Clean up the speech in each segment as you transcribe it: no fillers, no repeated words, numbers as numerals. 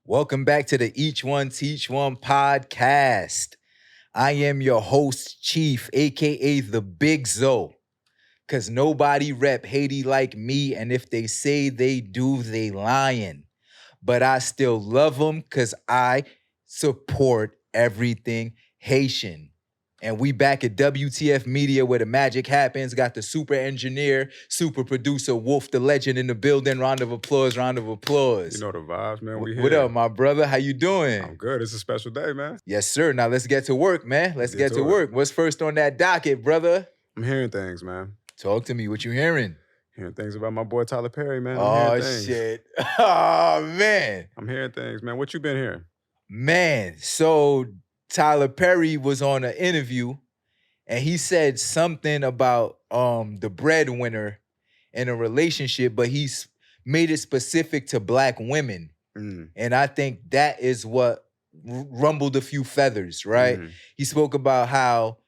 Welcome back to the E1T1 Podcast. I am your host, Chief, aka the Big Zo. Cause nobody rep Haiti like me, and if they say they do, they lying. But I still love them cause I support everything Haitian. And we back at WTF Media where the magic happens. Got the super engineer, super producer, Wolf the Legend in the building. Round of applause, round of applause. You know the vibes, man. We here. What up, my brother? How you doing? I'm good. It's a special day, man. Yes, sir. Now let's get to work, man. Let's get to work. What's first on that docket, brother? I'm hearing things, man. Talk to me. What you hearing? Hearing things about my boy Tyler Perry, man. Oh, shit. Oh, man. I'm hearing things, man. What you been hearing? Man, so Tyler Perry was on an interview and he said something about the breadwinner in a relationship, but he's made it specific to Black women. And I think that is what rumbled a few feathers, right? He spoke about how,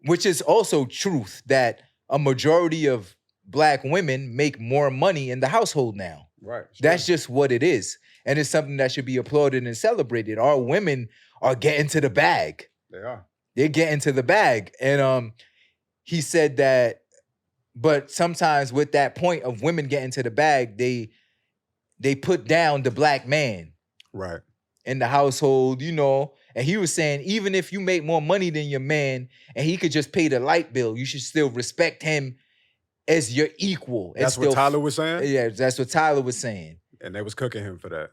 which is also truth, that a majority of Black women make more money in the household now. Right. Sure. That's just what it is. And it's something that should be applauded and celebrated. Our women are getting to the bag. They are. They're getting to the bag. And he said that, but sometimes with that point of women getting to the bag, they put down the Black man. Right. In the household, you know. And he was saying, even if you make more money than your man and he could just pay the light bill, you should still respect him as your equal. That's what Tyler was saying? Yeah, that's what Tyler was saying. And they was cooking him for that.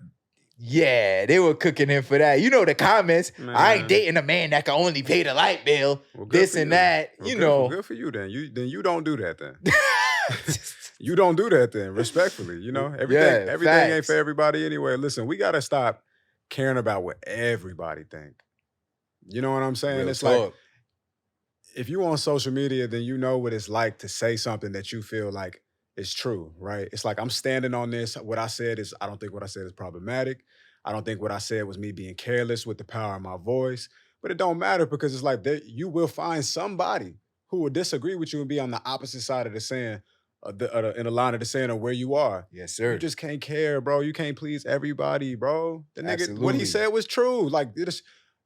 Yeah, they were cooking him for that. You know the comments. Man. I ain't dating a man that can only pay the light bill. Well, this and that. Well, you know. Good for you then. You don't do that then. You don't do that then, respectfully. You know, everything ain't for everybody anyway. Listen, we gotta stop caring about what everybody think. You know what I'm saying? Real it's talk. Like, if you on social media, then you know what it's like to say something that you feel like is true, right? It's like, I'm standing on this. What I said is, I don't think what I said is problematic. I don't think what I said was me being careless with the power of my voice. But it don't matter because it's like you will find somebody who will disagree with you and be on the opposite side of the saying, in the line of the saying of where you are. Yes, sir. You just can't care, bro. You can't please everybody, bro. The nigga, Absolutely. what he said was true. Like,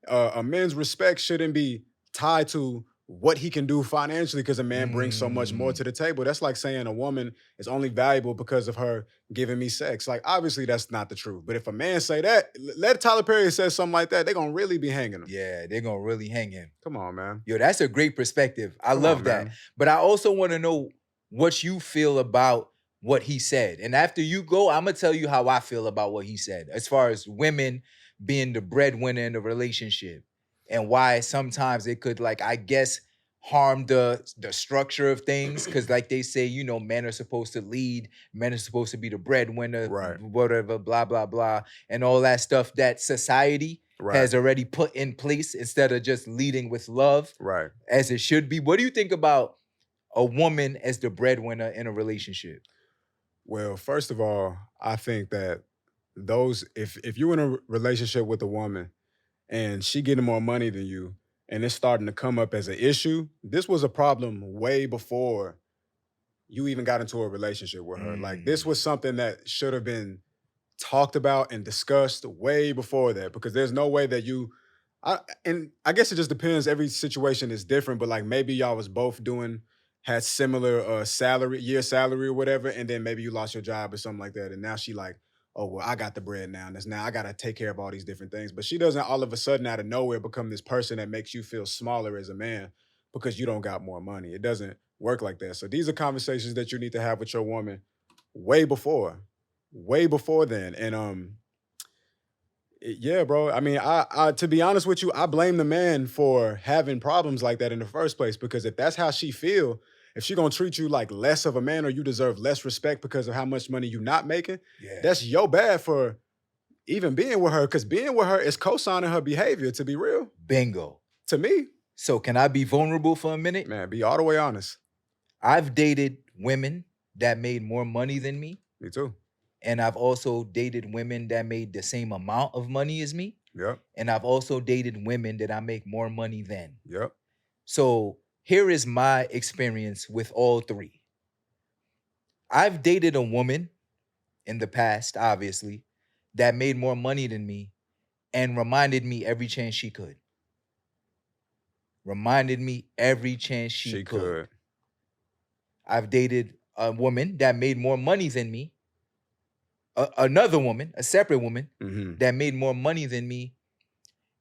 a man's respect shouldn't be tied to what he can do financially because a man brings so much more to the table. That's like saying a woman is only valuable because of her giving me sex. Like, obviously, that's not the truth. But if a man say that, let Tyler Perry say something like that, they're going to really be hanging him. Yeah, they're going to really hang him. Come on, man. Yo, that's a great perspective. I love that. Man. But I also want to know what you feel about what he said. And after you go, I'm going to tell you how I feel about what he said as far as women being the breadwinner in the relationship and why sometimes it could, like, I guess, harm the structure of things. Because like they say, you know, men are supposed to lead, men are supposed to be the breadwinner, right, whatever, blah, blah, blah, and all that stuff that society has already put in place instead of just leading with love, right, as it should be. What do you think about a woman as the breadwinner in a relationship? Well, first of all, I think that if you're in a relationship with a woman and she getting more money than you and it's starting to come up as an issue, this was a problem way before you even got into a relationship with her. Like, this was something that should have been talked about and discussed way before that, because there's no way that and I guess it just depends. Every situation is different, but like maybe y'all was both had similar year salary or whatever, and then maybe you lost your job or something like that, and now she like, oh, well, I got the bread now. Now I got to take care of all these different things. But she doesn't all of a sudden out of nowhere become this person that makes you feel smaller as a man because you don't got more money. It doesn't work like that. So these are conversations that you need to have with your woman way before then. And yeah, bro. I mean, I to be honest with you, I blame the man for having problems like that in the first place, because if that's how she feel, if she gonna treat you like less of a man or you deserve less respect because of how much money you not making, that's your bad for even being with her, because being with her is co-signing her behavior, to be real. Bingo. To me. So can I be vulnerable for a minute? Man, be all the way honest. I've dated women that made more money than me. Me too. And I've also dated women that made the same amount of money as me. Yep. And I've also dated women that I make more money than. Yep. So here is my experience with all three. I've dated a woman in the past, obviously, that made more money than me and reminded me every chance she could. Reminded me every chance she could. I've dated a woman that made more money than me. Another woman, a separate woman, that made more money than me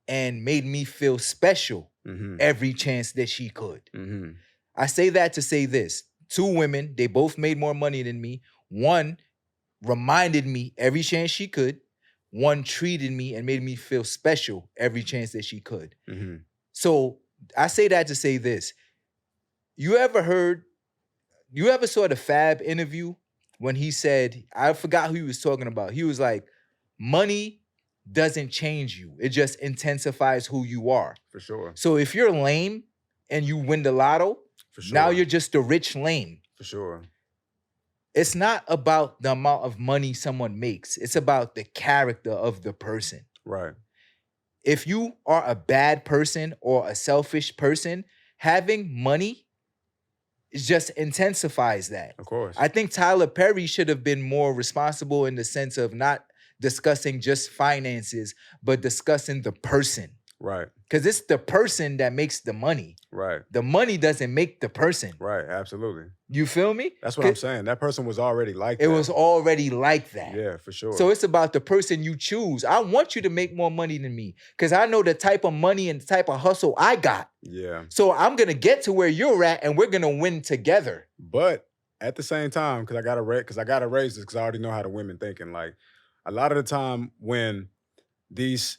and made me feel special every chance that she could. I say that to say this. 2 women, they both made more money than me. One reminded me every chance she could. One treated me and made me feel special every chance that she could. So I say that to say this. You ever saw the Fab interview when he said, I forgot who he was talking about. He was like, money doesn't change you. It just intensifies who you are. For sure. So if you're lame and you win the lotto, now you're just a rich lame. For sure. It's not about the amount of money someone makes. It's about the character of the person. Right. If you are a bad person or a selfish person, having money just intensifies that. Of course. I think Tyler Perry should have been more responsible in the sense of not discussing just finances, but discussing the person. Right. Because it's the person that makes the money. Right. The money doesn't make the person. Right. Absolutely. You feel me? That's what I'm saying. That person was already like that. It was already like that. Yeah, for sure. So it's about the person you choose. I want you to make more money than me because I know the type of money and the type of hustle I got. Yeah. So I'm going to get to where you're at and we're going to win together. But at the same time, because I got to raise this because I already know how the women thinking. Like a lot of the time when these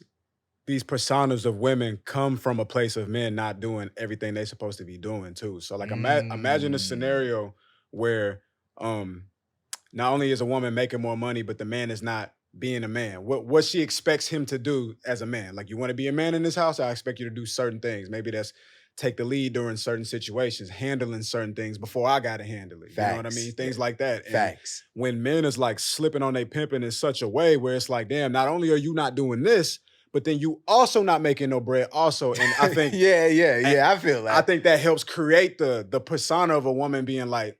personas of women come from a place of men not doing everything they're supposed to be doing too. So like imagine a scenario where not only is a woman making more money, but the man is not being a man. What she expects him to do as a man. Like, you want to be a man in this house? I expect you to do certain things. Maybe that's take the lead during certain situations, handling certain things before I got to handle it. Facts. You know what I mean? Things like that. And Facts. when men is like slipping on their pimping in such a way where it's like, damn, not only are you not doing this, but then you also not making no bread also. And I think yeah, I feel that. I think that helps create the persona of a woman being like,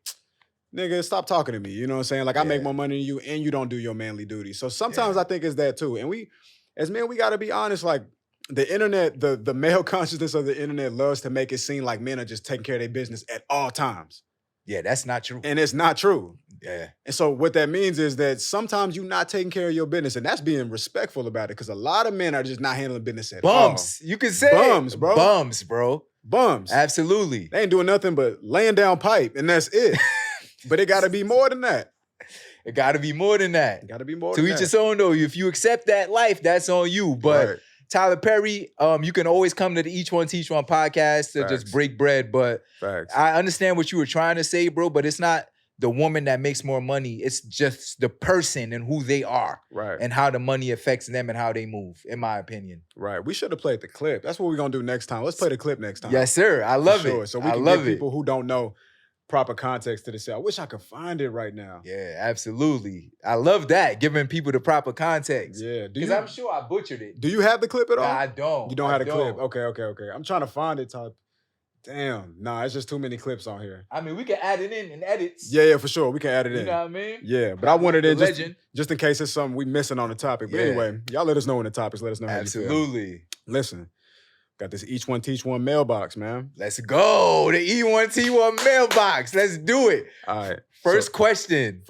nigga, stop talking to me. You know what I'm saying? Like, I make more money than you and you don't do your manly duty. So sometimes I think it's that too. And we, as men, we got to be honest. Like, the internet, the male consciousness of the internet loves to make it seem like men are just taking care of their business at all times. Yeah, that's not true. And it's not true. Yeah. And so what that means is that sometimes you're not taking care of your business, and that's being respectful about it, because a lot of men are just not handling business at all. Bums. You can say bums, bro. Bums, bro. Bums. Absolutely. They ain't doing nothing but laying down pipe, and that's it. But it got to be more than that. It got to be more than that. It got to be more to than that. each his own, though. If you accept that life, that's on you. But Right. Tyler Perry, you can always come to the E1T1 podcast to just break bread. But Facts. I understand what you were trying to say, bro, but it's not the woman that makes more money. It's just the person and who they are. Right. And how the money affects them and how they move, in my opinion. Right. We should have played the clip. That's what we're going to do next time. Let's play the clip next time. Yes, sir. I love For sure. it. So we can give people who don't know proper context to this. I wish I could find it right now. Yeah, absolutely. I love that, giving people the proper context. Yeah. Because I'm sure I butchered it. Do you have the clip at all? Nah, I don't. You don't have the clip? Okay. I'm trying to find it, Todd. Damn. Nah, it's just too many clips on here. I mean, we can add it in edits. Yeah, for sure. We can add it in. You know what I mean? Yeah, but I wanted it just in case it's something we missing on the topic. But anyway, y'all let us know in the topics. Let us know how you feel. Absolutely. Listen, got this E1T1 mailbox, man. Let's go. The E1T1 mailbox. Let's do it. All right. First question.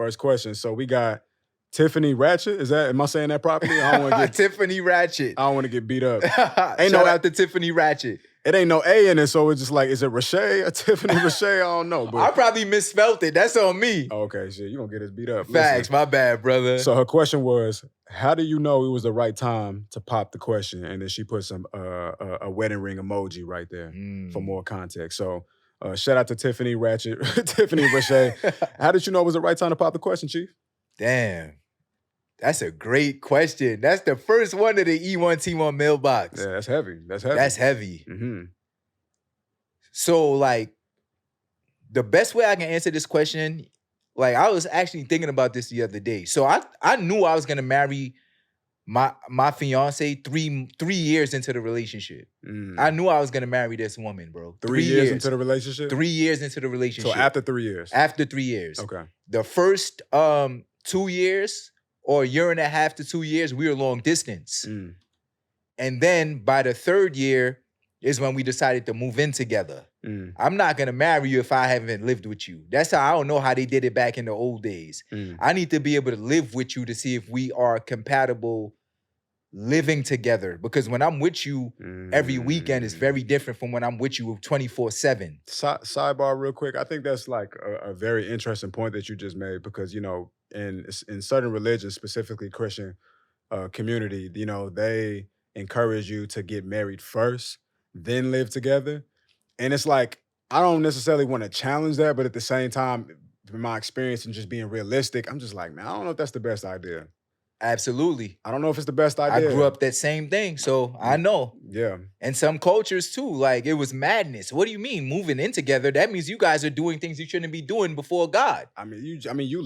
So we got Tiffany Ratchet. Am I saying that properly? I don't want to get Tiffany Ratchet. I don't want to get beat up. Shout out to Tiffany Ratchet. It ain't no A in it, so it's just like, is it Rashay or Tiffany Rashay? I don't know. But I probably misspelled it. That's on me. Okay, shit. You gonna get us beat up. Facts. My bad, brother. So her question was, how do you know it was the right time to pop the question? And then she put some a wedding ring emoji right there for more context. So shout out to Tiffany Ratchet, Tiffany Rashay. How did you know it was the right time to pop the question, Chief? Damn. That's a great question. That's the first one of the E1T1 mailbox. Yeah, that's heavy. That's heavy. Mm-hmm. So, like, the best way I can answer this question, like, I was actually thinking about this the other day. So I knew I was gonna marry my fiance three years into the relationship. I knew I was gonna marry this woman, bro. 3 years into the relationship? 3 years into the relationship. So after 3 years? After 3 years. Okay. The first 2 years or a year and a half to 2 years, we were long distance. And then by the third year is when we decided to move in together. I'm not going to marry you if I haven't lived with you. That's how I don't know how they did it back in the old days. I need to be able to live with you to see if we are compatible living together. Because when I'm with you every weekend is very different from when I'm with you 24/7. Sidebar real quick. I think that's like a very interesting point that you just made because, you know, in certain religions, specifically Christian community, you know, they encourage you to get married first, then live together. And it's like, I don't necessarily want to challenge that, but at the same time, from my experience and just being realistic, I'm just like, man, I don't know if that's the best idea. Absolutely. I don't know if it's the best idea. I grew up that same thing, so I know. Yeah. And some cultures too, like it was madness. What do you mean moving in together? That means you guys are doing things you shouldn't be doing before God. You're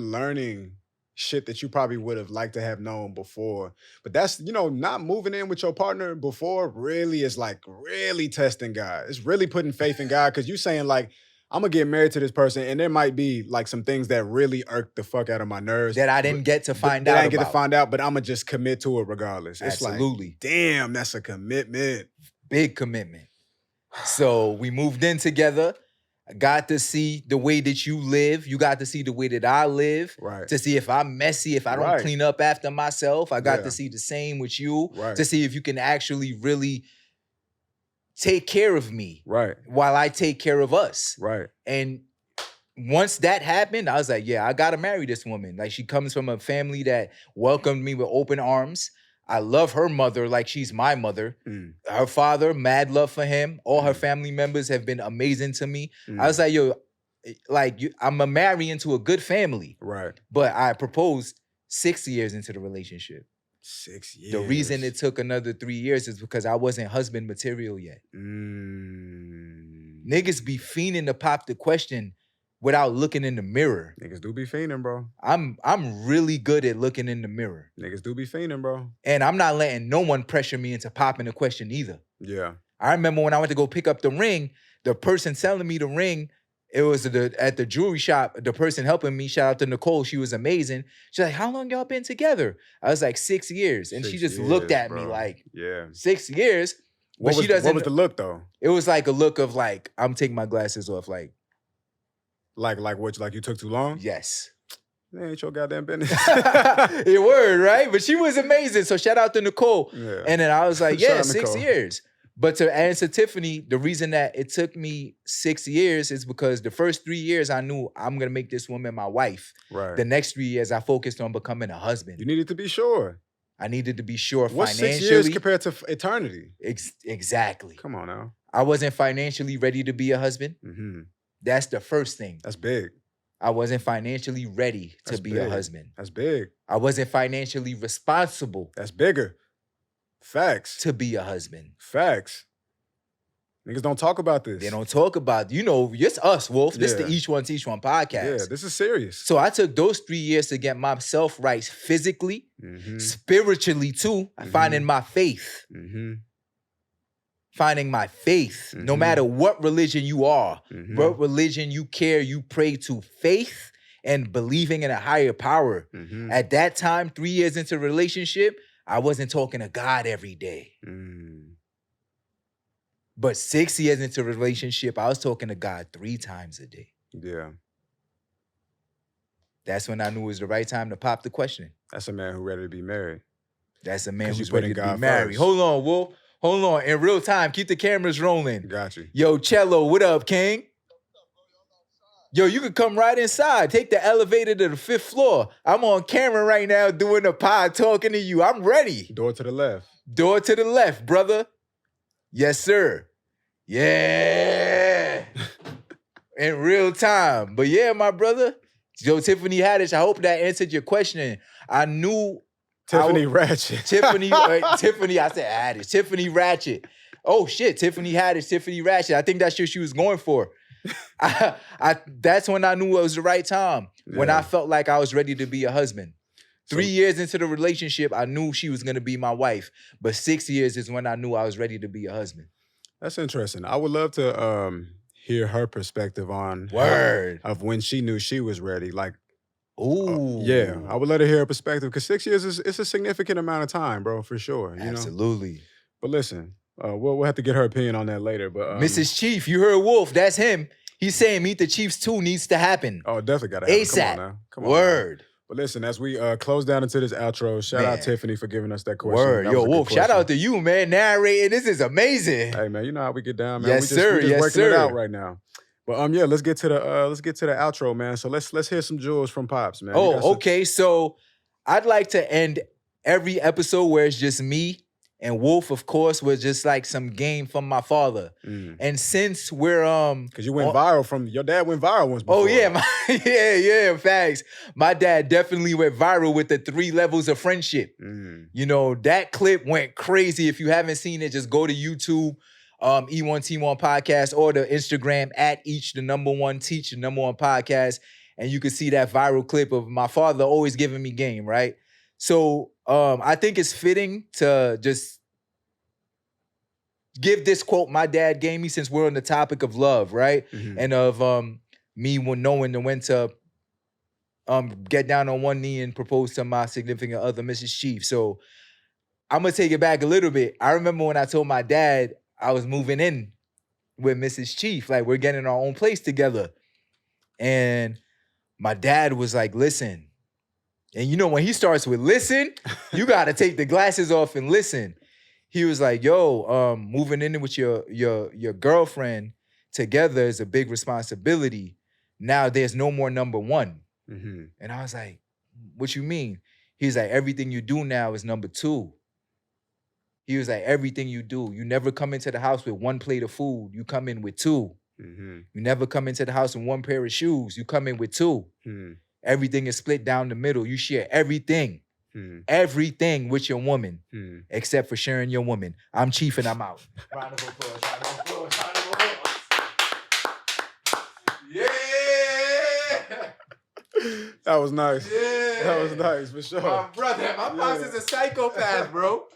learning shit that you probably would have liked to have known before. But that's, you know, not moving in with your partner before really is like really testing God. It's really putting faith in God because you saying like, I'm going to get married to this person and there might be like some things that really irk the fuck out of my nerves. That I didn't get to find out That I didn't get to find out, but I'm going to just commit to it regardless. Absolutely. It's like, damn, that's a commitment. Big commitment. So we moved in together. I got to see the way that you live. You got to see the way that I live. Right. To see if I'm messy, if I don't clean up after myself. I got to see the same with you. Right. To see if you can actually really take care of me. Right. While I take care of us. Right. And once that happened, I was like, yeah, I got to marry this woman. Like she comes from a family that welcomed me with open arms. I love her mother like she's my mother. Her father, mad love for him. All her family members have been amazing to me. I was like, yo, I'm a marry into a good family. Right. But I proposed 6 years into the relationship. 6 years. The reason it took another 3 years is because I wasn't husband material yet. Niggas be fiending to pop the question without looking in the mirror. Niggas do be fiending, bro. I'm really good at looking in the mirror. Niggas do be fiending, bro. And I'm not letting no one pressure me into popping the question either. Yeah. I remember when I went to go pick up the ring, the person selling me the ring, it was at the jewelry shop, the person helping me, shout out to Nicole, she was amazing. She's like, how long y'all been together? I was like, 6 years. And she just looked at me like, 6 years. But what was the look though? It was like a look of like, I'm taking my glasses off, like what? Like you took too long? Yes. That ain't your goddamn business. It word, right? But she was amazing. So shout out to Nicole. Yeah. And then I was like, yeah, 6 Nicole. years. But to answer Tiffany, the reason that it took me 6 years is because the first 3 years I knew I'm going to make this woman my wife. Right. The next 3 years I focused on becoming a husband. You needed to be sure. I needed to be sure What's financially. 6 years compared to eternity? Exactly. Come on now. I wasn't financially ready to be a husband. Mm-hmm. That's the first thing. That's big. I wasn't financially ready to be a husband. That's big. I wasn't financially responsible. That's bigger. Facts. To be a husband. Facts. Niggas don't talk about this. They don't talk about, it's us, Wolf. This is the E1T1 Podcast. Yeah, this is serious. So I took those 3 years to get myself right physically, spiritually too, finding my faith. Finding my faith, no matter what religion you are, what religion you you pray to, faith and believing in a higher power. At that time, 3 years into a relationship, I wasn't talking to God every day. But 6 years into a relationship, I was talking to God 3 times a day. Yeah. That's when I knew it was the right time to pop the question. That's a man who's ready to be married. That's a man who's ready to be married. First. Hold on, Wolf. Hold on. In real time, keep the cameras rolling. Got you. Yo, Cello, what up, King? Yo, you can come right inside. Take the elevator to the 5th floor. I'm on camera right now doing a pod talking to you. I'm ready. Door to the left. Door to the left, brother. Yes, sir. Yeah. In real time. But yeah, my brother. Yo, Tiffany Haddish, I hope that answered your question. I knew... Tiffany Ratchet. Tiffany, I said Haddish. Tiffany Ratchet. Oh, shit. Tiffany Haddish, Tiffany Ratchet. I think that's what she was going for. That's when I knew it was the right time. Yeah. When I felt like I was ready to be a husband. 3 years into the relationship, I knew she was going to be my wife. But 6 years is when I knew I was ready to be a husband. That's interesting. I would love to hear her perspective on Word. Of when she knew she was ready. Like, Yeah, Ooh. I would let her hear her perspective because 6 years is it's a significant amount of time, bro, for sure. You know. Absolutely. But listen, we'll have to get her opinion on that later. But Mrs. Chief, you heard Wolf. That's him. He's saying Meet the Chiefs 2 needs to happen. Oh, definitely got to happen. Come on ASAP. now. Come on. Word. Now. But listen, as we close down into this outro, shout out Man. Tiffany for giving us that question. Word. That Yo, was a good Wolf, shout question. out to you, man. Narrating. This is amazing. Hey, man, you know how we get down, man. Yes, sir. We're just Yes, working it out sir. right now. But yeah, let's get to the outro, man. So let's hear some jewels from Pops, man. Oh, okay. So I'd like to end every episode where it's just me and Wolf, of course, was just like some game from my father. And since we're because you went viral from your dad went viral once before. Oh yeah, yeah, facts. My dad definitely went viral with the 3 levels of friendship. You know, that clip went crazy. If you haven't seen it, just go to YouTube, E1T1 Podcast, or the Instagram at each the number one teach the number one podcast, and you can see that viral clip of my father always giving me game, right? So I think it's fitting to just give this quote my dad gave me since we're on the topic of love, right? And of me knowing when to get down on one knee and propose to my significant other, Mrs. Chief. So I'm gonna take it back a little bit. I remember when I told my dad I was moving in with Mrs. Chief, like we're getting our own place together. And my dad was like, listen. And you know, when he starts with listen, you gotta take the glasses off and listen. He was like, yo, moving in with your girlfriend together is a big responsibility. Now there's no more number one. And I was like, what you mean? He's like, everything you do now is number 2. He was like, everything you do, you never come into the house with 1 plate of food. You come in with 2. You never come into the house with 1 pair of shoes. You come in with 2. Everything is split down the middle. You share everything. Everything with your woman, except for sharing your woman. I'm Chief and I'm out. Round of applause, round of applause, round of applause. Yeah! That was nice. Yeah! That was nice, for sure. My brother, my boss is a psychopath, bro.